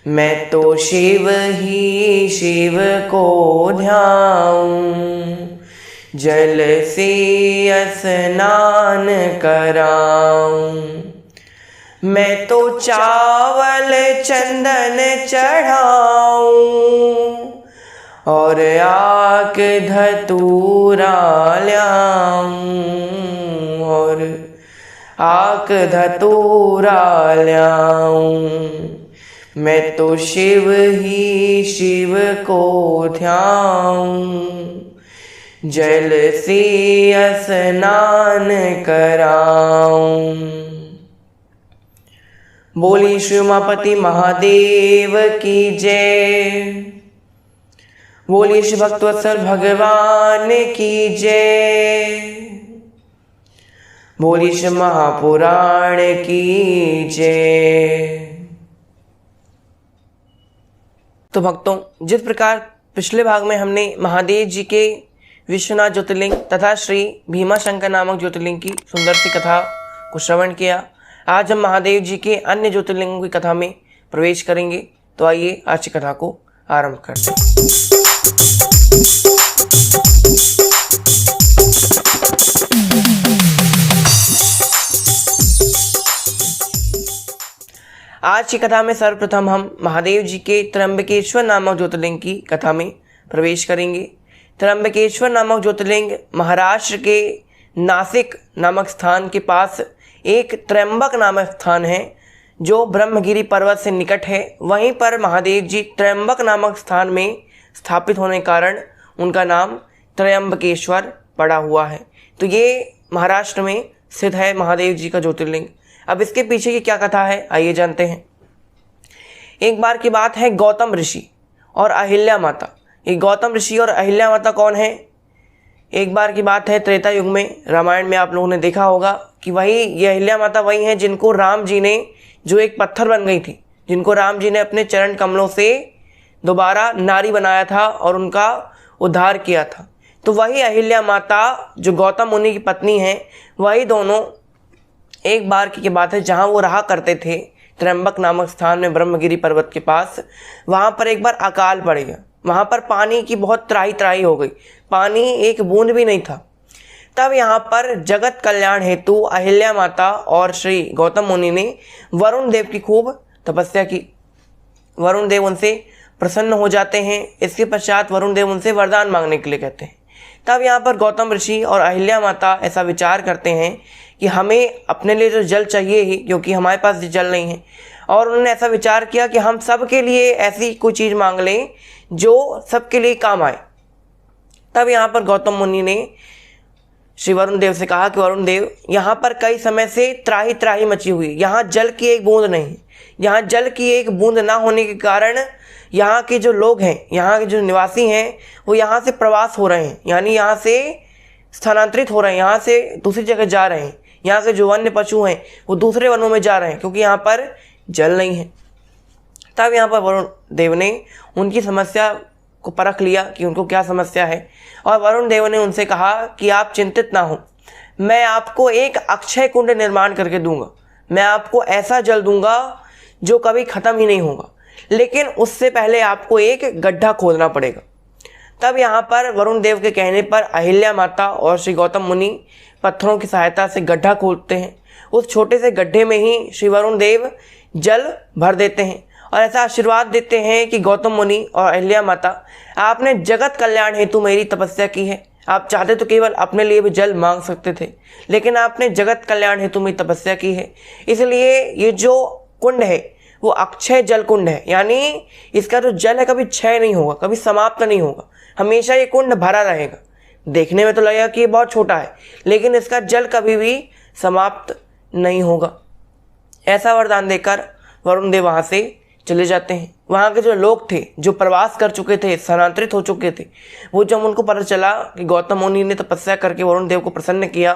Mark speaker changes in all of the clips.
Speaker 1: मैं तो शिव ही शिव को ध्याऊं, जल से स्नान कराऊं। मैं तो चावल चंदन चढ़ाऊं और आक धतूरा ल्याऊं, और आक धतूरा ल्याऊं। मैं तो शिव ही शिव को ध्याऊं, जल से स्नान कराऊं। बोली श्री उमापति महादेव की जय। बोली श्री भक्तवत्सल भगवान की जय। बोली श्री महापुराण की जय। तो भक्तों, जिस प्रकार पिछले भाग में हमने महादेव जी के विश्वनाथ ज्योतिर्लिंग तथा श्री भीमाशंकर नामक ज्योतिर्लिंग की सुंदर सी कथा को श्रवण किया, आज हम महादेव जी के अन्य ज्योतिर्लिंगों की कथा में प्रवेश करेंगे। तो आइए आज की कथा को आरंभ करते हैं। आज की कथा में सर्वप्रथम हम महादेव जी के त्र्यंबकेश्वर नामक ज्योतिर्लिंग की कथा में प्रवेश करेंगे। त्र्यंबकेश्वर नामक ज्योतिर्लिंग महाराष्ट्र के नासिक नामक स्थान के पास एक त्र्यंबक नामक स्थान है जो ब्रह्मगिरि पर्वत से निकट है। वहीं पर महादेव जी त्र्यंबक नामक स्थान में स्थापित होने के कारण उनका नाम त्र्यंबकेश्वर पड़ा हुआ है। तो ये महाराष्ट्र में स्थित है महादेव जी का ज्योतिर्लिंग। अब इसके पीछे की क्या कथा है, आइए जानते हैं। एक बार की बात है, गौतम ऋषि और अहिल्या माता। ये गौतम ऋषि और अहिल्या माता कौन है? एक बार की बात है, त्रेता युग में रामायण में आप लोगों ने देखा होगा कि ये अहिल्या माता वही हैं जिनको राम जी ने, जो एक पत्थर बन गई थी, जिनको राम जी ने अपने चरण कमलों से दोबारा नारी बनाया था और उनका उद्धार किया था। तो वही अहिल्या माता जो गौतम मुनि की पत्नी है, वही दोनों एक बार की बात है जहाँ वो रहा करते थे त्र्यंबक नामक स्थान में ब्रह्मगिरि पर्वत के पास। वहाँ पर एक बार अकाल पड़ गया। वहाँ पर पानी की बहुत त्राही त्राही हो गई, पानी एक बूंद भी नहीं था। तब यहाँ पर जगत कल्याण हेतु अहिल्या माता और श्री गौतम मुनि ने वरुण देव की खूब तपस्या की। वरुण देव उनसे प्रसन्न हो जाते हैं। इसके पश्चात वरुण देव उनसे वरदान मांगने के लिए कहते हैं। तब यहाँ पर गौतम ऋषि और अहिल्या माता ऐसा विचार करते हैं कि हमें अपने लिए तो जल चाहिए ही, क्योंकि हमारे पास जल नहीं है। और उन्होंने ऐसा विचार किया कि हम सबके लिए ऐसी कोई चीज़ मांग लें जो सबके लिए काम आए। तब यहाँ पर गौतम मुनि ने श्री वरुण देव से कहा कि वरुण देव, यहाँ पर कई समय से त्राही त्राही मची हुई, यहाँ जल की एक बूंद नहीं है। यहाँ जल की एक बूंद ना होने के कारण यहाँ के जो लोग हैं, यहाँ के जो निवासी हैं, वो यहाँ से प्रवास हो रहे हैं, यानी यहाँ से स्थानांतरित हो रहे हैं, यहाँ से दूसरी जगह जा रहे हैं। यहाँ के जो वन्य पशु हैं वो दूसरे वनों में जा रहे हैं, क्योंकि यहाँ पर जल नहीं है। तब यहाँ पर वरुण देव ने उनकी समस्या को परख लिया कि उनको क्या समस्या है, और वरुण देव ने उनसे कहा कि आप चिंतित ना हो, मैं आपको एक अक्षय कुंड निर्माण करके दूंगा। मैं आपको ऐसा जल दूंगा जो कभी ख़त्म ही नहीं होगा, लेकिन उससे पहले आपको एक गड्ढा खोदना पड़ेगा। तब यहाँ पर वरुण देव के कहने पर अहिल्या माता और श्री गौतम मुनि पत्थरों की सहायता से गड्ढा खोदते हैं। उस छोटे से गड्ढे में ही श्री वरुण देव जल भर देते हैं और ऐसा आशीर्वाद देते हैं कि गौतम मुनि और अहिल्या माता, आपने जगत कल्याण हेतु मेरी तपस्या की है। आप चाहते तो केवल अपने लिए भी जल मांग सकते थे, लेकिन आपने जगत कल्याण हेतु मेरी तपस्या की है, इसलिए ये जो कुंड है वो अक्षय जल कुंड है। यानी इसका जो जल है कभी क्षय नहीं होगा, कभी समाप्त नहीं होगा, हमेशा ये कुंड भरा रहेगा। देखने में तो लगेगा कि ये बहुत छोटा है, लेकिन इसका जल कभी भी समाप्त नहीं होगा। ऐसा वरदान देकर वरुण देव वहाँ से चले जाते हैं। वहाँ के जो लोग थे, जो प्रवास कर चुके थे, स्थानांतरित हो चुके थे, वो जब उनको पता चला कि गौतम मुनि ने तपस्या करके वरुण देव को प्रसन्न किया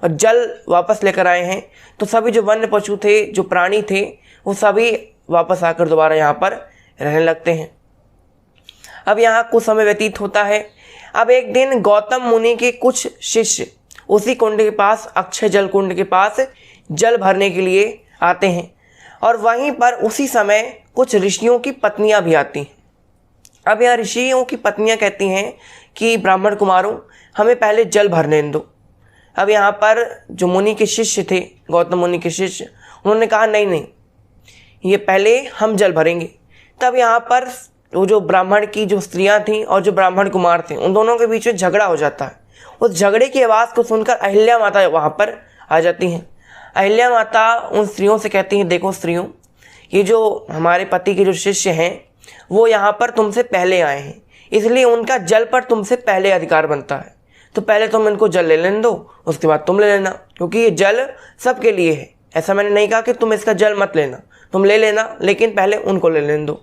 Speaker 1: और जल वापस लेकर आए हैं, तो सभी जो वन्य पशु थे, जो प्राणी थे, वो सभी वापस आकर दोबारा यहाँ पर रहने लगते हैं। अब यहाँ कुछ समय व्यतीत होता है। अब एक दिन गौतम मुनि के कुछ शिष्य उसी कुंड के पास, अक्षय जल कुंड के पास जल भरने के लिए आते हैं, और वहीं पर उसी समय कुछ ऋषियों की पत्नियां भी आती हैं। अब यहाँ ऋषियों की पत्नियां कहती हैं कि ब्राह्मण कुमारों, हमें पहले जल भरने दो। अब यहाँ पर जो मुनि के शिष्य थे, गौतम मुनि के शिष्य, उन्होंने कहा नहीं नहीं, ये पहले हम जल भरेंगे। तब यहाँ पर वो जो ब्राह्मण की जो स्त्रियां थीं और जो ब्राह्मण कुमार थे, उन दोनों के बीच में झगड़ा हो जाता है। उस झगड़े की आवाज़ को सुनकर अहिल्या माता वहाँ पर आ जाती हैं। अहिल्या माता उन स्त्रियों से कहती हैं, देखो स्त्रियों, ये जो हमारे पति के जो शिष्य हैं वो यहाँ पर तुमसे पहले आए हैं, इसलिए उनका जल पर तुमसे पहले अधिकार बनता है। तो पहले तुम इनको जल ले लेने दो, उसके बाद तुम ले लेना, क्योंकि ये जल सबके लिए है। ऐसा मैंने नहीं कहा कि तुम इसका जल मत लेना, तुम ले लेना, लेकिन पहले उनको ले लेने दो।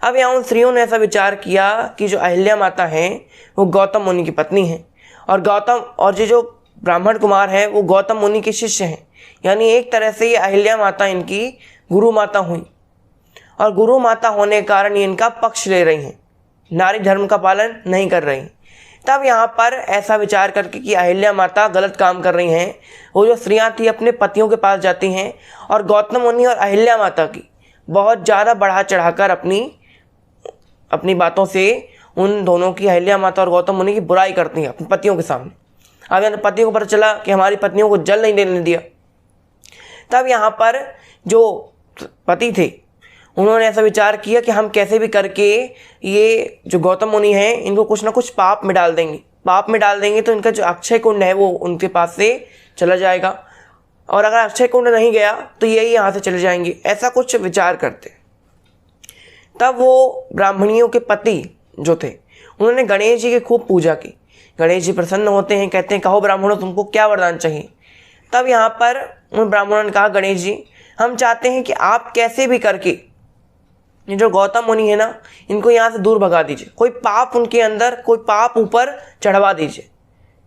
Speaker 1: अब यहाँ उन स्त्रियों ने ऐसा विचार किया कि जो अहिल्या माता हैं वो गौतम मुनि की पत्नी हैं, और गौतम और जो ब्राह्मण कुमार हैं वो गौतम मुनि के शिष्य हैं। यानी एक तरह से ये अहिल्या माता इनकी गुरु माता हुई, और गुरु माता होने के कारण ये इनका पक्ष ले रही हैं, नारी धर्म का पालन नहीं कर रही। तब यहाँ पर ऐसा विचार करके कि अहिल्या माता गलत काम कर रही हैं, वो जो स्त्रियाँ थी अपने पतियों के पास जाती हैं और गौतम मुनि और अहिल्या माता की बहुत ज़्यादा बढ़ा चढ़ाकर अपनी बातों से उन दोनों की, अहिल्या माता और गौतम मुनि की बुराई करती हैं अपने पतियों के सामने। अब यहाँ पतियों को पता चला कि हमारी पत्नियों को जल नहीं देने दिया। तब यहाँ पर जो पति थे उन्होंने ऐसा विचार किया कि हम कैसे भी करके ये जो गौतम मुनि हैं इनको कुछ ना कुछ पाप में डाल देंगे। पाप में डाल देंगे तो इनका जो अक्षय कुंड है वो उनके पास से चला जाएगा, और अगर अक्षय कुंड नहीं गया तो यही यहाँ से चले जाएंगे। ऐसा कुछ विचार करते। तब वो ब्राह्मणियों के पति जो थे उन्होंने गणेश जी की खूब पूजा की। गणेश जी प्रसन्न होते हैं, कहते हैं कहो ब्राह्मणों तुमको क्या वरदान चाहिए। तब यहाँ पर उन ब्राह्मणों ने कहा, गणेश जी हम चाहते हैं कि आप कैसे भी करके ये जो गौतम मुनि है ना इनको यहाँ से दूर भगा दीजिए, कोई पाप उनके अंदर, कोई पाप ऊपर चढ़वा दीजिए।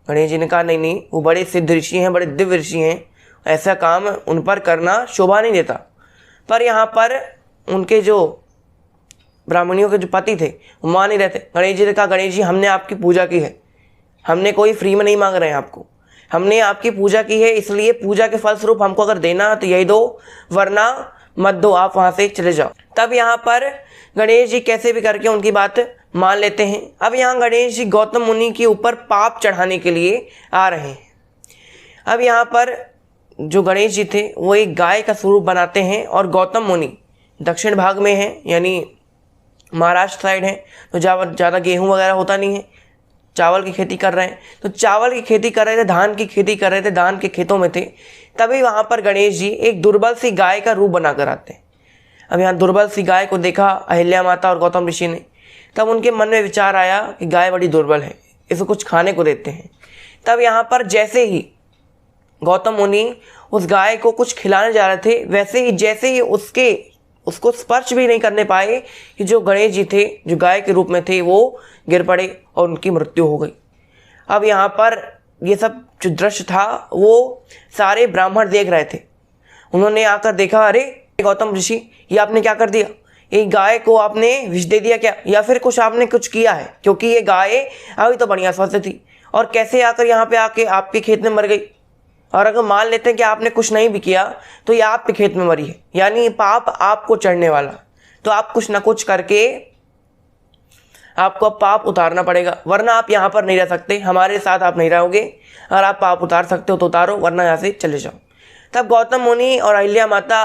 Speaker 1: गणेश जी ने कहा नहीं नहीं, वो बड़े सिद्ध ऋषि हैं, बड़े दिव्य ऋषि हैं, ऐसा काम उन पर करना शोभा नहीं देता। पर यहाँ पर उनके जो ब्राह्मणियों के जो पति थे वो मान नहीं रहते। गणेश जी ने कहा, गणेश जी हमने आपकी पूजा की है, हमने कोई फ्री में नहीं मांग रहे हैं आपको, हमने आपकी पूजा की है, इसलिए पूजा के फलस्वरूप हमको अगर देना तो यही दो, वरना मत दो, आप वहाँ से चले जाओ। तब यहाँ पर गणेश जी कैसे भी करके उनकी बात मान लेते हैं। अब यहाँ गणेश जी गौतम मुनि के ऊपर पाप चढ़ाने के लिए आ रहे हैं। अब यहाँ पर जो गणेश जी थे वो एक गाय का स्वरूप बनाते हैं, और गौतम मुनि दक्षिण भाग में हैं, यानी महाराष्ट्र साइड है, तो ज़्यादा गेहूँ वगैरह होता नहीं है, चावल की खेती कर रहे हैं। तो चावल की खेती कर रहे थे, धान की खेती कर रहे थे, धान के खेतों में थे। तभी वहाँ पर गणेश जी एक दुर्बल सी गाय का रूप बनाकर आते हैं। अब यहाँ दुर्बल सी गाय को देखा अहिल्या माता और गौतम ऋषि ने। तब उनके मन में विचार आया कि गाय बड़ी दुर्बल है, इसको कुछ खाने को देते हैं। तब यहाँ पर जैसे ही गौतम मुनि उस गाय को कुछ खिलाने जा रहे थे, वैसे ही जैसे ही उसको स्पर्श भी नहीं करने पाए कि जो गणेश जी थे जो गाय के रूप में थे वो गिर पड़े और उनकी मृत्यु हो गई। अब यहाँ पर ये सब जो दृश्य था वो सारे ब्राह्मण देख रहे थे। उन्होंने आकर देखा, अरे गौतम ऋषि ये आपने क्या कर दिया, एक गाय को आपने विष दे दिया क्या, या फिर कुछ आपने कुछ किया है, क्योंकि ये गाय अभी तो बढ़िया स्वस्थ थी और कैसे आकर यहाँ पे आके आपके खेत में मर गई। और अगर मान लेते हैं कि आपने कुछ नहीं भी किया तो ये आपके खेत में मरी है, यानी पाप आपको चढ़ने वाला। तो आप कुछ ना कुछ करके आपको अब पाप उतारना पड़ेगा, वरना आप यहाँ पर नहीं रह सकते, हमारे साथ आप नहीं रहोगे। अगर आप पाप उतार सकते हो तो उतारो, वरना यहाँ से चले जाओ। तब गौतम मुनि और अहिल्या माता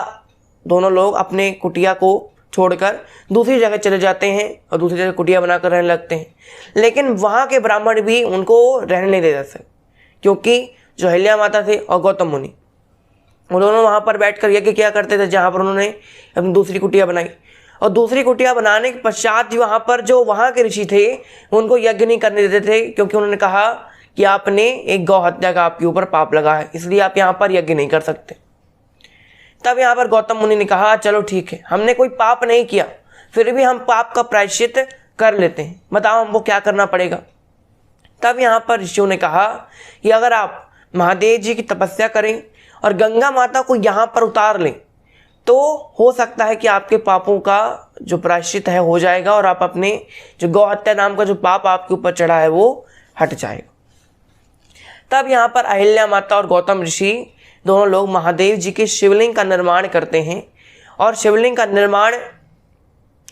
Speaker 1: दोनों लोग अपने कुटिया को छोड़कर दूसरी जगह चले जाते हैं और दूसरी जगह कुटिया बनाकर रहने लगते हैं। लेकिन वहाँ के ब्राह्मण भी उनको रहने नहीं दे सकते, क्योंकि जो अहिल्या माता थे और गौतम मुनि वो दोनों वहाँ पर बैठकर यज्ञ क्या करते थे, जहाँ पर उन्होंने अपनी दूसरी कुटिया बनाई। और दूसरी कुटिया बनाने के पश्चात वहाँ पर जो वहाँ के ऋषि थे उनको यज्ञ नहीं करने देते थे, क्योंकि उन्होंने कहा कि आपने एक गौ हत्या का आपके ऊपर पाप लगा है, इसलिए आप यहाँ पर यज्ञ नहीं कर सकते। तब यहाँ पर गौतम मुनि ने कहा, चलो ठीक है, हमने कोई पाप नहीं किया, फिर भी हम पाप का प्रायश्चित कर लेते हैं, बताओ हमको क्या करना पड़ेगा। तब यहाँ पर ऋषियों ने कहा कि अगर आप महादेव जी की तपस्या करें और गंगा माता को यहाँ पर उतार लें तो हो सकता है कि आपके पापों का जो प्रायश्चित है हो जाएगा और आप अपने जो गौ हत्या नाम का जो पाप आपके ऊपर चढ़ा है वो हट जाएगा। तब यहाँ पर अहिल्या माता और गौतम ऋषि दोनों लोग महादेव जी के शिवलिंग का निर्माण करते हैं और शिवलिंग का निर्माण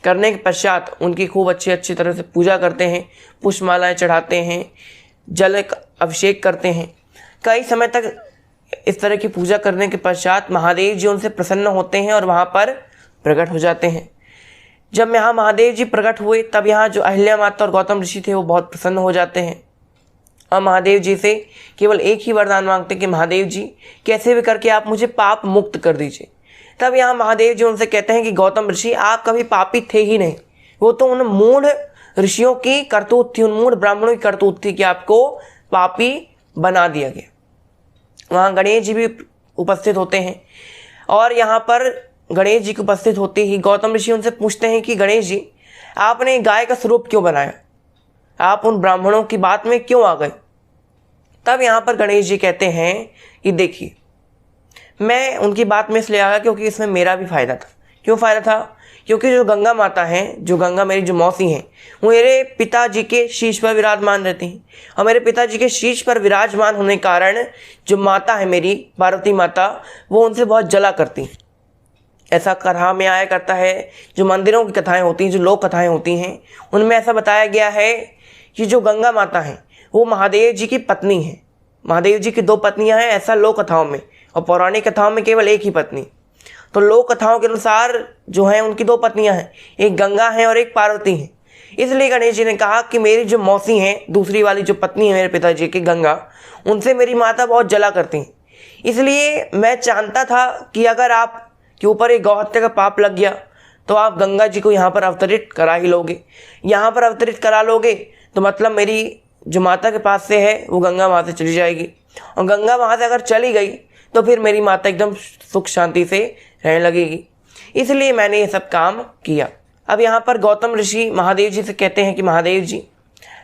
Speaker 1: करने के पश्चात उनकी खूब अच्छी तरह से पूजा करते हैं, पुष्पमालाएं चढ़ाते हैं, जल अभिषेक करते हैं। कई समय तक इस तरह की पूजा करने के पश्चात महादेव जी उनसे प्रसन्न होते हैं और वहाँ पर प्रकट हो जाते हैं। जब यहाँ महादेव जी प्रकट हुए तब यहाँ जो अहिल्या माता और गौतम ऋषि थे वो बहुत प्रसन्न हो जाते हैं और महादेव जी से केवल एक ही वरदान मांगते कि महादेव जी कैसे भी करके आप मुझे पाप मुक्त कर दीजिए। तब यहाँ महादेव जी उनसे कहते हैं कि गौतम ऋषि आप कभी पापी थे ही नहीं, वो तो उन मूढ़ ऋषियों की करतूत थी, उन मूढ़ ब्राह्मणों की करतूत थी कि आपको पापी बना दिया गया। वहाँ गणेश जी भी उपस्थित होते हैं और यहाँ पर गणेश जी के उपस्थित होते ही गौतम ऋषि उनसे पूछते हैं कि गणेश जी आपने गाय का स्वरूप क्यों बनाया, आप उन ब्राह्मणों की बात में क्यों आ गए। तब यहाँ पर गणेश जी कहते हैं कि देखिए मैं उनकी बात में इसलिए आ गया क्योंकि इसमें मेरा भी फायदा था। क्यों फ़ायदा था? क्योंकि जो गंगा माता हैं, जो गंगा मेरी जो मौसी हैं, वो मेरे पिताजी के शीश पर विराजमान रहती हैं और मेरे पिताजी के शीश पर विराजमान होने के कारण जो माता है मेरी पार्वती माता, वो उनसे बहुत जला करती हैं। ऐसा कथा में आया करता है, जो मंदिरों की कथाएं होती हैं, जो लोक कथाएं होती हैं, उनमें ऐसा बताया गया है कि जो गंगा माता हैं वो महादेव जी की पत्नी हैं। महादेव जी की 2 पत्नियां हैं, ऐसा लोक कथाओं में, और पौराणिक कथाओं में केवल एक ही पत्नी। तो लोक कथाओं के अनुसार जो हैं उनकी 2 पत्नियां हैं, एक गंगा है और एक पार्वती हैं। इसलिए गणेश जी ने कहा कि मेरी जो मौसी हैं, दूसरी वाली जो पत्नी है मेरे पिताजी की गंगा, उनसे मेरी माता बहुत जला करती हैं। इसलिए मैं जानता था कि अगर आप के ऊपर एक गौहत्या का पाप लग गया तो आप गंगा जी को यहाँ पर अवतरित करा ही लोगे। यहाँ पर अवतरित करा लोगे तो मतलब मेरी जो माता के पास से है वो गंगा वहाँ से चली जाएगी, और गंगा वहाँ से अगर चली गई तो फिर मेरी माता एकदम सुख शांति से रहने लगेगी। इसलिए मैंने ये सब काम किया। अब यहाँ पर गौतम ऋषि महादेव जी से कहते हैं कि महादेव जी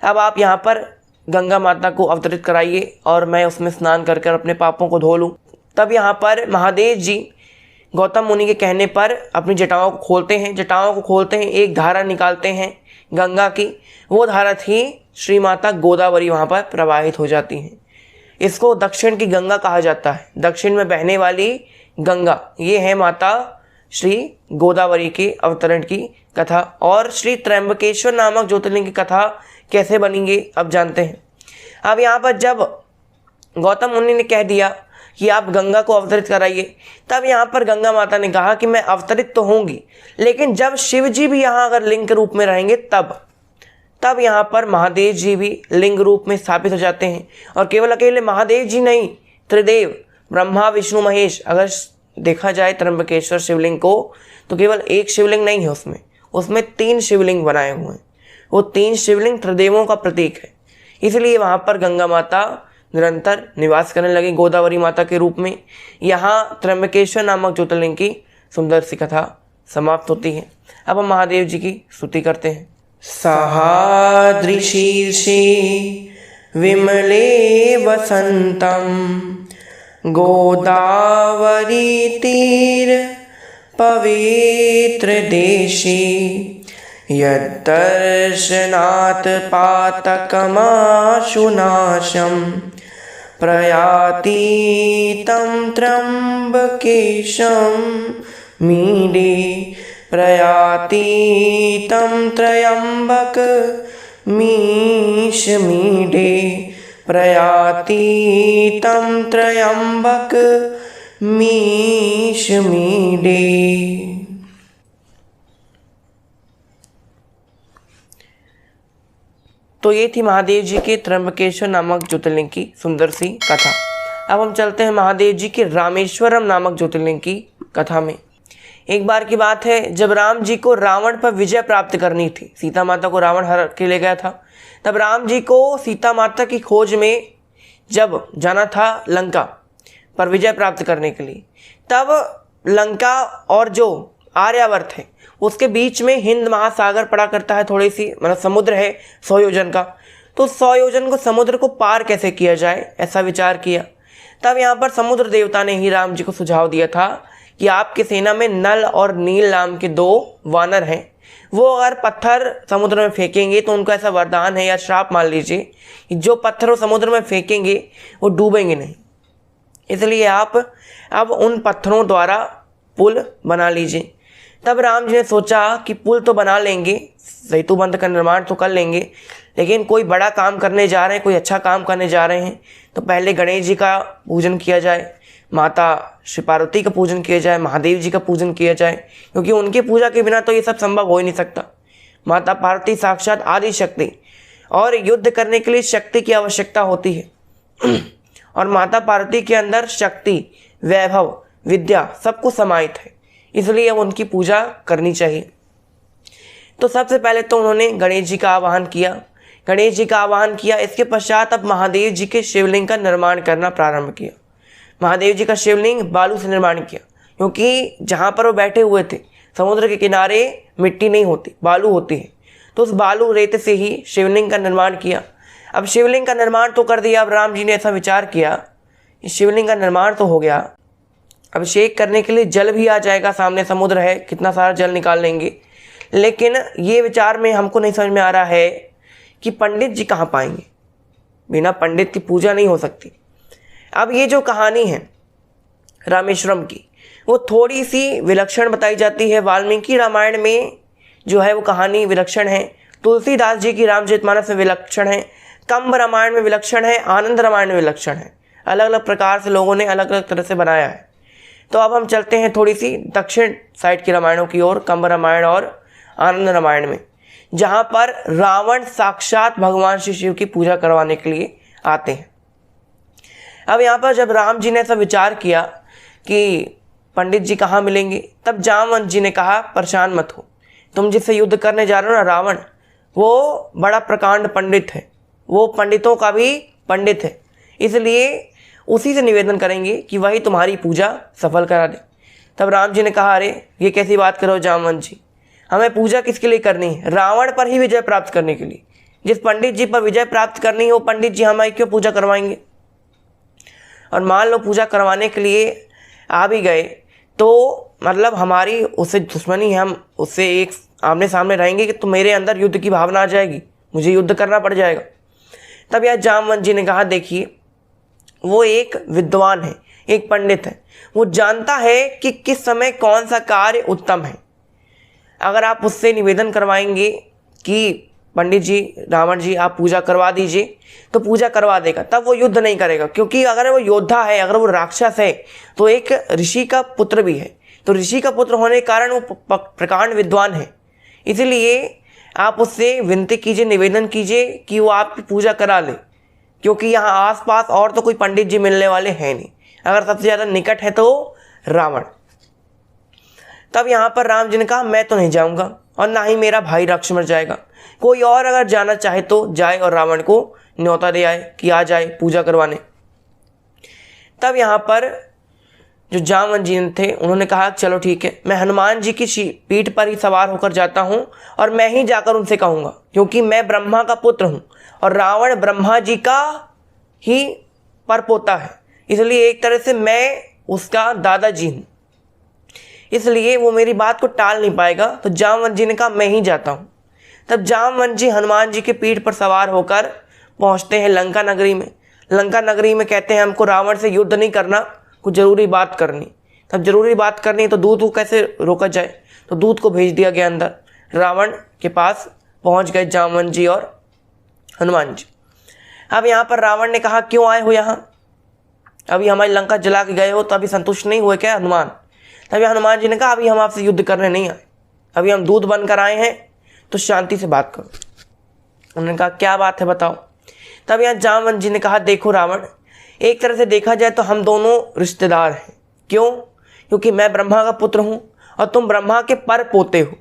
Speaker 1: अब आप यहाँ पर गंगा माता को अवतरित कराइए और मैं उसमें स्नान कर कर अपने पापों को धो लूँ। तब यहाँ पर महादेव जी गौतम मुनि के कहने पर अपनी जटाओं को खोलते हैं। जटाओं को खोलते हैं, एक धारा निकालते हैं गंगा की। वो धारा थी श्री माता गोदावरी, वहाँ पर प्रवाहित हो जाती हैं। इसको दक्षिण की गंगा कहा जाता है, दक्षिण में बहने वाली गंगा। ये है माता श्री गोदावरी के अवतरण की कथा। और श्री त्र्यंबकेश्वर नामक ज्योतिर्लिंग की कथा कैसे बनेंगे अब जानते हैं। अब यहाँ पर जब गौतम मुनि ने कह दिया कि आप गंगा को अवतरित कराइए, तब यहाँ पर गंगा माता ने कहा कि मैं अवतरित तो होंगी, लेकिन जब शिव जी भी यहाँ अगर लिंग के रूप में रहेंगे तब यहाँ पर महादेव जी भी लिंग रूप में स्थापित हो जाते हैं। और केवल अकेले महादेव जी नहीं, त्रिदेव ब्रह्मा विष्णु महेश, अगर देखा जाए त्र्यंबकेश्वर शिवलिंग को तो केवल एक शिवलिंग नहीं है, उसमें 3 शिवलिंग बनाए हुए हैं। वो 3 शिवलिंग त्रिदेवों का प्रतीक है। इसलिए वहाँ पर गंगा माता निरंतर निवास करने लगी गोदावरी माता के रूप में। यहाँ त्र्यंबकेश्वर नामक ज्योतिर्लिंग की सुंदर सी कथा समाप्त होती है। अब हम महादेव जी की स्तुति करते हैं। सहादृशीर्षे विमले वसन्तं गोदावरी तीर पवित्र देशे यद्दर्शनात् पातकमाशुनाशं प्रयाति तं त्र्यम्बकेशं मीडे प्रयाति तं त्र्यम्बक मीश मीडे प्रयाति तं त्र्यम्बक मीश मीडे। तो ये थी महादेव जी के त्र्यंबकेश्वर नामक ज्योतिर्लिंग की सुंदर सी कथा। अब हम चलते हैं महादेव जी के रामेश्वरम नामक ज्योतिर्लिंग की कथा में। एक बार की बात है, जब राम जी को रावण पर विजय प्राप्त करनी थी, सीता माता को रावण हर के ले गया था, तब राम जी को सीता माता की खोज में जब जाना था लंका पर विजय प्राप्त करने के लिए, तब लंका और जो आर्यावर्त है उसके बीच में हिंद महासागर पड़ा करता है, थोड़ी सी मतलब समुद्र है 100 योजन का। तो 100 योजन को समुद्र को पार कैसे किया जाए, ऐसा विचार किया। तब यहाँ पर समुद्र देवता ने ही राम जी को सुझाव दिया था कि आपकी सेना में नल और नील नाम के 2 वानर हैं, वो अगर पत्थर समुद्र में फेंकेंगे तो उनको ऐसा वरदान है या श्राप मान लीजिए कि जो पत्थर वो समुद्र में फेंकेंगे वो डूबेंगे नहीं। इसलिए आप अब उन पत्थरों द्वारा पुल बना लीजिए। तब राम जी ने सोचा कि पुल तो बना लेंगे, सेतु बंध का निर्माण तो कर लेंगे, लेकिन कोई बड़ा काम करने जा रहे हैं, कोई अच्छा काम करने जा रहे हैं, तो पहले गणेश जी का पूजन किया जाए, माता श्री पार्वती का पूजन किया जाए, महादेव जी का पूजन किया जाए, क्योंकि उनकी पूजा के बिना तो ये सब संभव हो ही नहीं सकता। माता पार्वती साक्षात आदि शक्ति, और युद्ध करने के लिए शक्ति की आवश्यकता होती है और माता पार्वती के अंदर शक्ति, वैभव, विद्या सब कुछ समाहित है, इसलिए अब उनकी पूजा करनी चाहिए। तो सबसे पहले तो उन्होंने गणेश जी का आवाहन किया, गणेश जी का आवाहन किया। इसके पश्चात अब महादेव जी के शिवलिंग का निर्माण करना प्रारंभ किया। महादेव जी का शिवलिंग बालू से निर्माण किया, क्योंकि जहाँ पर वो बैठे हुए थे समुद्र के किनारे मिट्टी नहीं होती, बालू होती है, तो उस बालू रेत से ही शिवलिंग का निर्माण किया। अब शिवलिंग का निर्माण तो कर दिया, अब राम जी ने ऐसा विचार किया, इस शिवलिंग का निर्माण तो हो गया, अभिषेक करने के लिए जल भी आ जाएगा, सामने समुद्र है, कितना सारा जल निकाल लेंगे। लेकिन ये विचार में हमको नहीं समझ में आ रहा है कि पंडित जी कहाँ पाएंगे, बिना पंडित की पूजा नहीं हो सकती। अब ये जो कहानी है रामेश्वरम की, वो थोड़ी सी विलक्षण बताई जाती है। वाल्मीकि रामायण में जो है वो कहानी विलक्षण है, तुलसीदास जी की रामचरितमानस में विलक्षण है, कंब रामायण में विलक्षण है, आनंद रामायण में विलक्षण है। अलग अलग प्रकार से लोगों ने अलग अलग तरह से बनाया है। तो अब हम चलते हैं थोड़ी सी दक्षिण साइड की रामायणों की ओर, कंब रामायण और आनंद रामायण में, जहाँ पर रावण साक्षात भगवान श्री शिव की पूजा करवाने के लिए आते हैं। अब यहाँ पर जब राम जी ने ऐसा विचार किया कि पंडित जी कहाँ मिलेंगे, तब जामवंत जी ने कहा परेशान मत हो, तुम जिससे युद्ध करने जा रहे हो ना रावण, वो बड़ा प्रकांड पंडित है, वो पंडितों का भी पंडित है, इसलिए उसी से निवेदन करेंगे कि वही तुम्हारी पूजा सफल करा दे। तब राम जी ने कहा अरे ये कैसी बात करो जामवंत जी, हमें पूजा किसके लिए करनी है? रावण पर ही विजय प्राप्त करने के लिए। जिस पंडित जी पर विजय प्राप्त करनी है वो पंडित जी हमारी क्यों पूजा करवाएंगे? और मान लो पूजा करवाने के लिए आ भी गए तो मतलब हमारी उससे दुश्मनी है, हम उससे एक आमने सामने रहेंगे कि तो मेरे अंदर युद्ध की भावना आ जाएगी, मुझे युद्ध करना पड़ जाएगा। तब यह जामवंत जी ने कहा देखिए वो एक विद्वान है, एक पंडित है, वो जानता है कि किस समय कौन सा कार्य उत्तम है। अगर आप उससे निवेदन करवाएंगे कि पंडित जी, रावण जी आप पूजा करवा दीजिए, तो पूजा करवा देगा, तब वो युद्ध नहीं करेगा, क्योंकि अगर वो योद्धा है, अगर वो राक्षस है तो एक ऋषि का पुत्र भी है, तो ऋषि का पुत्र होने के कारण वो प्रकांड विद्वान है। इसलिए आप उससे विनती कीजिए, निवेदन कीजिए कि वो आपकी पूजा करा ले, क्योंकि यहाँ आसपास और तो कोई पंडित जी मिलने वाले हैं नहीं, अगर सबसे ज़्यादा निकट है तो रावण। तब यहाँ पर राम जी ने कहा मैं तो नहीं जाऊँगा और ना ही मेरा भाई लक्ष्मण जाएगा, कोई और अगर जाना चाहे तो जाए और रावण को न्योता दे आए कि आ जाए पूजा करवाने। तब यहाँ पर जो जामवंत जी थे उन्होंने कहा चलो ठीक है, मैं हनुमान जी की पीठ पर ही सवार होकर जाता हूँ और मैं ही जाकर उनसे कहूँगा, क्योंकि मैं ब्रह्मा का पुत्र हूँ और रावण ब्रह्मा जी का ही परपोता है, इसलिए एक तरह से मैं उसका दादाजी हूँ, इसलिए वो मेरी बात को टाल नहीं पाएगा। तो जामवंत जी ने कहा मैं ही जाता हूँ। तब जामवंत जी हनुमान जी के पीठ पर सवार होकर पहुँचते हैं लंका नगरी में। लंका नगरी में कहते हैं हमको रावण से युद्ध नहीं करना, कुछ ज़रूरी बात करनी। तब ज़रूरी बात करनी है तो दूत को कैसे रोका जाए, तो दूत को भेज दिया गया अंदर। रावण के पास पहुँच गए जामवंत जी और हनुमान जी। अब यहाँ पर रावण ने कहा क्यों आए हो यहाँ, अभी हमारी लंका जला के गए हो तो अभी संतुष्ट नहीं हुए क्या हनुमान? तभी हनुमान जी ने कहा अभी हम आपसे युद्ध करने नहीं आए, अभी हम दूत बनकर आए हैं, तो शांति से बात करो। उन्होंने कहा क्या बात है बताओ। तब यहाँ जामवंत जी ने कहा देखो रावण, एक तरह से देखा जाए तो हम दोनों रिश्तेदार हैं। क्यों? क्योंकि मैं ब्रह्मा का पुत्र हूँ और तुम ब्रह्मा के पर पोते हो।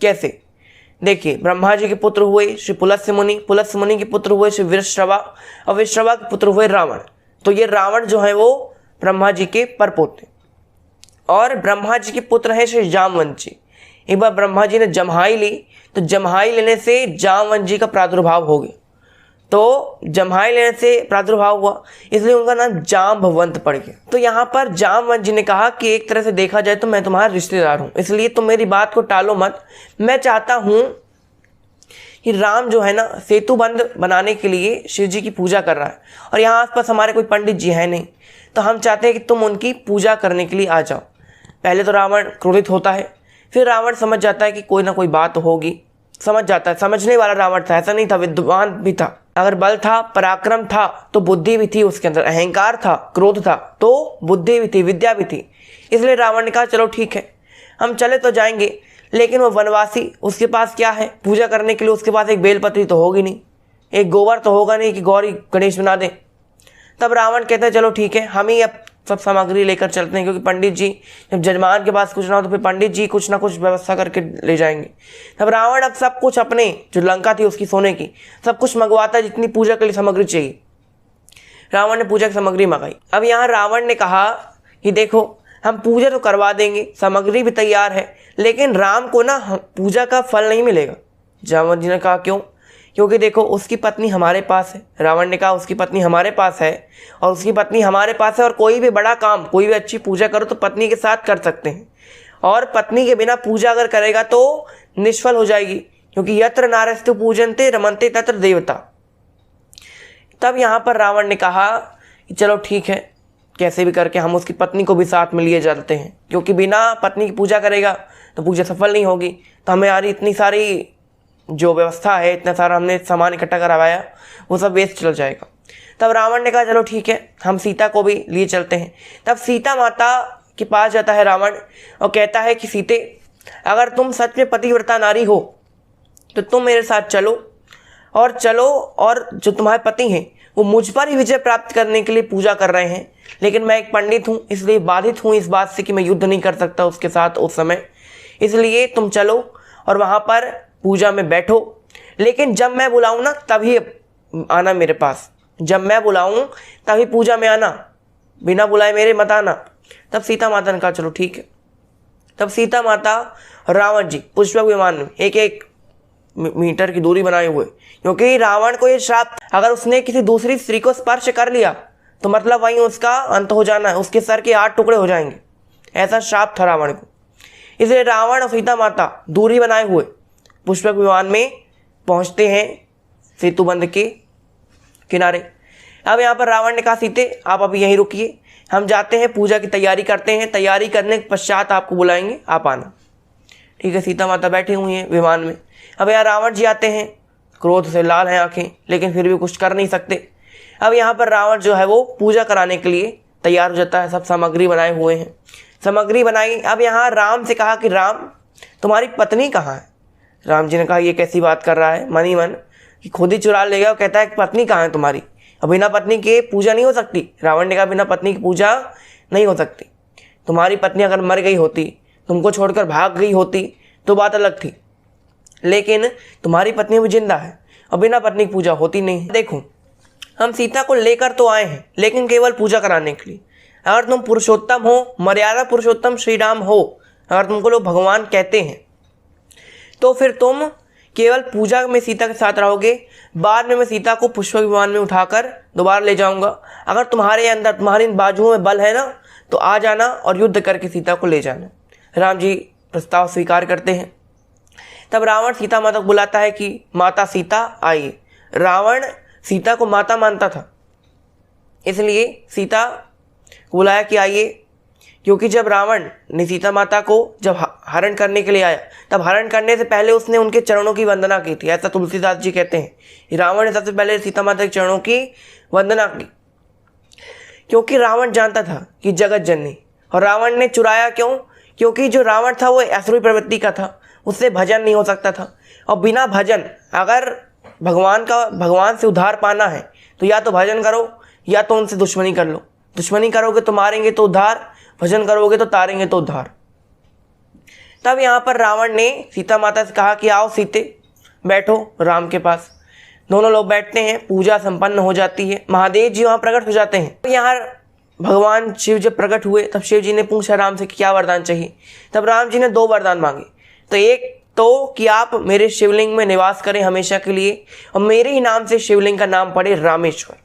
Speaker 1: कैसे? देखिए ब्रह्मा जी के पुत्र हुए श्री पुलस्त्य मुनि, पुलस्त्य मुनि के पुत्र हुए श्री विश्रवा और विश्रवा के पुत्र हुए रावण। तो ये रावण जो है वो ब्रह्मा जी के पर पोते और ब्रह्मा जी के पुत्र हैं श्री जामवंत जी। एक बार ब्रह्मा जी ने जम्हाई ली, तो जम्हाई लेने से जामवंत जी का प्रादुर्भाव हो गया, तो जम्हाई लेने से प्रादुर्भाव हुआ, इसलिए उनका नाम जाम्बवंत पड़ गया। तो यहाँ पर जामवंत जी ने कहा कि एक तरह से देखा जाए तो मैं तुम्हारा रिश्तेदार हूँ, इसलिए तुम मेरी बात को टालो मत। मैं चाहता हूँ कि राम जो है ना सेतु बंध बनाने के लिए शिव जी की पूजा कर रहा है और यहाँ आसपास हमारे कोई पंडित जी हैं नहीं, तो हम चाहते हैं कि तुम उनकी पूजा करने के लिए आ जाओ। पहले तो रावण क्रोधित होता है, फिर रावण समझ जाता है कि कोई ना कोई बात होगी, समझ जाता है। समझने वाला रावण था, ऐसा नहीं था, विद्वान भी था। अगर बल था, पराक्रम था तो बुद्धि भी थी उसके अंदर, अहंकार था, क्रोध था तो बुद्धि भी थी, विद्या भी थी। इसलिए रावण ने कहा चलो ठीक है, हम चले तो जाएंगे, लेकिन वो वनवासी, उसके पास क्या है पूजा करने के लिए? उसके पास एक बेलपत्री तो होगी नहीं, एक गोबर तो होगा नहीं कि गौरी गणेश बना दे। तब रावण कहता है चलो ठीक है, हम ही अब सब सामग्री लेकर चलते हैं, क्योंकि पंडित जी जब जजमान के पास कुछ ना हो तो फिर पंडित जी कुछ ना कुछ व्यवस्था करके ले जाएंगे। तब रावण अब सब कुछ अपने जो लंका थी उसकी सोने की सब कुछ मंगवाता है, जितनी पूजा के लिए सामग्री चाहिए। रावण ने पूजा की सामग्री मंगाई। अब यहाँ रावण ने कहा कि देखो हम पूजा तो करवा देंगे, सामग्री भी तैयार है, लेकिन राम को ना पूजा का फल नहीं मिलेगा। जामवंत जी ने कहा क्यों? क्योंकि देखो उसकी पत्नी हमारे पास है। रावण ने कहा उसकी पत्नी हमारे पास है और उसकी पत्नी हमारे पास है, और कोई भी बड़ा काम, कोई भी अच्छी पूजा करो तो पत्नी के साथ कर सकते हैं, और पत्नी के बिना पूजा अगर करेगा तो निष्फल हो जाएगी, क्योंकि यत्र नारस्तु पूजन्ते रमन्ते तत्र देवता। तब यहाँ पर रावण ने कहा कि चलो ठीक है, कैसे भी करके हम उसकी पत्नी को भी साथ में लिए चलते हैं, क्योंकि बिना पत्नी की पूजा करेगा तो पूजा सफल नहीं होगी। तो हमारी इतनी सारी जो व्यवस्था है, इतना सारा हमने सामान इकट्ठा करवाया, वो सब वेस्ट चल जाएगा। तब रावण ने कहा चलो ठीक है, हम सीता को भी लिए चलते हैं। तब सीता माता के पास जाता है रावण और कहता है कि सीते, अगर तुम सच में पतिव्रता नारी हो तो तुम मेरे साथ चलो, और जो तुम्हारे पति हैं वो मुझ पर ही विजय प्राप्त करने के लिए पूजा कर रहे हैं, लेकिन मैं एक पंडित हूँ, इसलिए बाधित हूँ इस बात से कि मैं युद्ध नहीं कर सकता उसके साथ उस समय, इसलिए तुम चलो और वहाँ पर पूजा में बैठो, लेकिन जब मैं बुलाऊं ना तभी आना मेरे पास, जब मैं बुलाऊं तभी पूजा में आना, बिना बुलाए मेरे मत आना। तब सीता माता ने कहा चलो ठीक है। तब सीता माता और रावण जी पुष्पक विमान में एक एक मीटर की दूरी बनाए हुए, क्योंकि रावण को ये श्राप, अगर उसने किसी दूसरी स्त्री को स्पर्श कर लिया तो मतलब वहीं उसका अंत हो जाना है, उसके सर के 8 टुकड़े हो जाएंगे, ऐसा श्राप था रावण को। इसलिए रावण और सीता माता दूरी बनाए हुए पुष्पक विमान में पहुंचते हैं सेतुबंध के किनारे। अब यहाँ पर रावण ने कहा सीते आप अभी यहीं रुकिए, हम जाते हैं पूजा की तैयारी करते हैं, तैयारी करने के पश्चात आपको बुलाएंगे, आप आना। ठीक है, सीता माता बैठी हुई हैं विमान में। अब यहाँ रावण जी आते हैं, क्रोध से लाल हैं आंखें, लेकिन फिर भी कुछ कर नहीं सकते। अब यहाँ पर रावण जो है वो पूजा कराने के लिए तैयार हो जाता है, सब सामग्री बनाए हुए हैं, सामग्री बनाई। अब यहाँ राम से कहा कि राम तुम्हारी पत्नी कहाँ है? राम जी ने कहा ये कैसी बात कर रहा है मन ही मन, कि खुद ही चुरा ले गया और कहता है कि पत्नी कहाँ है तुम्हारी? अब बिना पत्नी के पूजा नहीं हो सकती। रावण ने कहा बिना पत्नी की पूजा नहीं हो सकती। तुम्हारी पत्नी अगर मर गई होती, तुमको छोड़कर भाग गई होती तो बात अलग थी, लेकिन तुम्हारी पत्नी भी जिंदा है और बिना पत्नी की पूजा होती नहीं। देखो हम सीता को लेकर तो आए हैं, लेकिन केवल पूजा कराने के लिए। अगर तुम पुरुषोत्तम हो, मर्यादा पुरुषोत्तम श्री राम हो, अगर तुमको लोग भगवान कहते हैं, तो फिर तुम केवल पूजा में सीता के साथ रहोगे। बाद में मैं सीता को पुष्पक विमान में उठाकर दोबारा ले जाऊंगा। अगर तुम्हारे अंदर, तुम्हारी बाजुओं में बल है ना, तो आ जाना और युद्ध करके सीता को ले जाना। राम जी प्रस्ताव स्वीकार करते हैं। तब रावण सीता माता को बुलाता है कि माता सीता आइए। रावण सीता को माता मानता था, इसलिए सीता को बुलाया कि आइए, क्योंकि जब रावण ने सीता माता को जब हरण करने के लिए आया, तब हरण करने से पहले उसने उनके चरणों की वंदना की थी। ऐसा तुलसीदास जी कहते हैं, रावण ने सबसे पहले सीता माता के चरणों की वंदना की, क्योंकि रावण जानता था कि जगत जननी। और रावण ने चुराया क्यों? क्योंकि जो रावण था वो असुरी प्रवृत्ति का था, उससे भजन नहीं हो सकता था। और बिना भजन, अगर भगवान से उद्धार पाना है तो या तो भजन करो या तो उनसे दुश्मनी कर लो। दुश्मनी करोगे तो मारेंगे तो उद्धार, भजन करोगे तो तारेंगे तो उद्धार। तब यहाँ पर रावण ने सीता माता से कहा कि आओ सीते, बैठो राम के पास। दोनों लोग बैठते हैं, पूजा संपन्न हो जाती है, महादेव जी वहाँ प्रकट हो जाते हैं। यहाँ भगवान शिव जब प्रकट हुए तब शिव जी ने पूछा राम से कि क्या वरदान चाहिए। तब राम जी ने 2 वरदान मांगे। तो एक तो कि आप मेरे शिवलिंग में निवास करें हमेशा के लिए, और मेरे ही नाम से शिवलिंग का नाम पड़े रामेश्वर।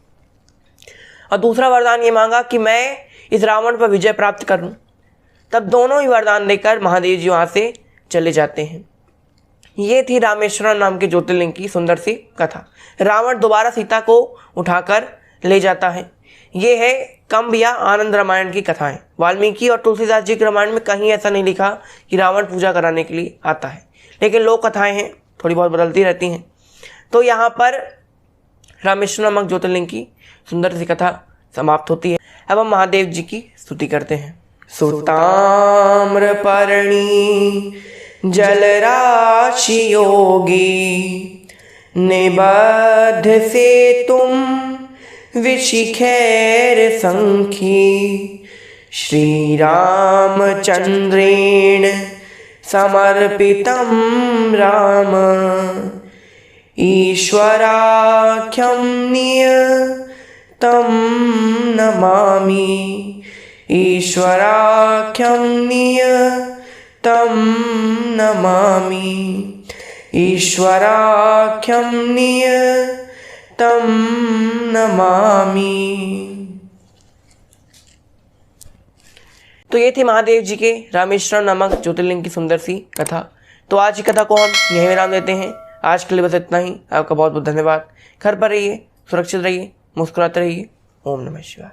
Speaker 1: और दूसरा वरदान ये मांगा कि मैं इस रावण पर विजय प्राप्त करूं। तब दोनों ही वरदान देकर महादेव जी वहाँ से चले जाते हैं। ये थी रामेश्वरम नाम के ज्योतिर्लिंग की सुंदर सी कथा। रावण दोबारा सीता को उठाकर ले जाता है। ये है कंब या आनंद रामायण की कथाएं। वाल्मीकि और तुलसीदास जी के रामायण में कहीं ऐसा नहीं लिखा कि रावण पूजा कराने के लिए आता है, लेकिन लोक कथाएं हैं, थोड़ी बहुत बदलती रहती हैं। तो यहाँ पर रामेश्वर नामक ज्योतिर्लिंग की सुंदर सी कथा समाप्त होती है। अब हम महादेव जी की स्तुति करते हैं। सुताम्रपर्णी जलराशि योगी, निबद्ध से तुम विशिखैर संखी, श्री रामचंद्रेण समर्पितं राम, ईश्वराख्यं नियतं नमामि, ईश्वराख्यं नियतं नमामि, ईश्वराख्यं नियतं नमामि। तो ये थी महादेव जी के रामेश्वरम नामक ज्योतिर्लिंग की सुंदर सी कथा। तो आज की कथा को हम यहीं विराम देते हैं। आज के लिए बस इतना ही। आपका बहुत बहुत धन्यवाद। घर पर रहिए, सुरक्षित रहिए, मुस्कुराते रहिए। ओम नमः शिवाय।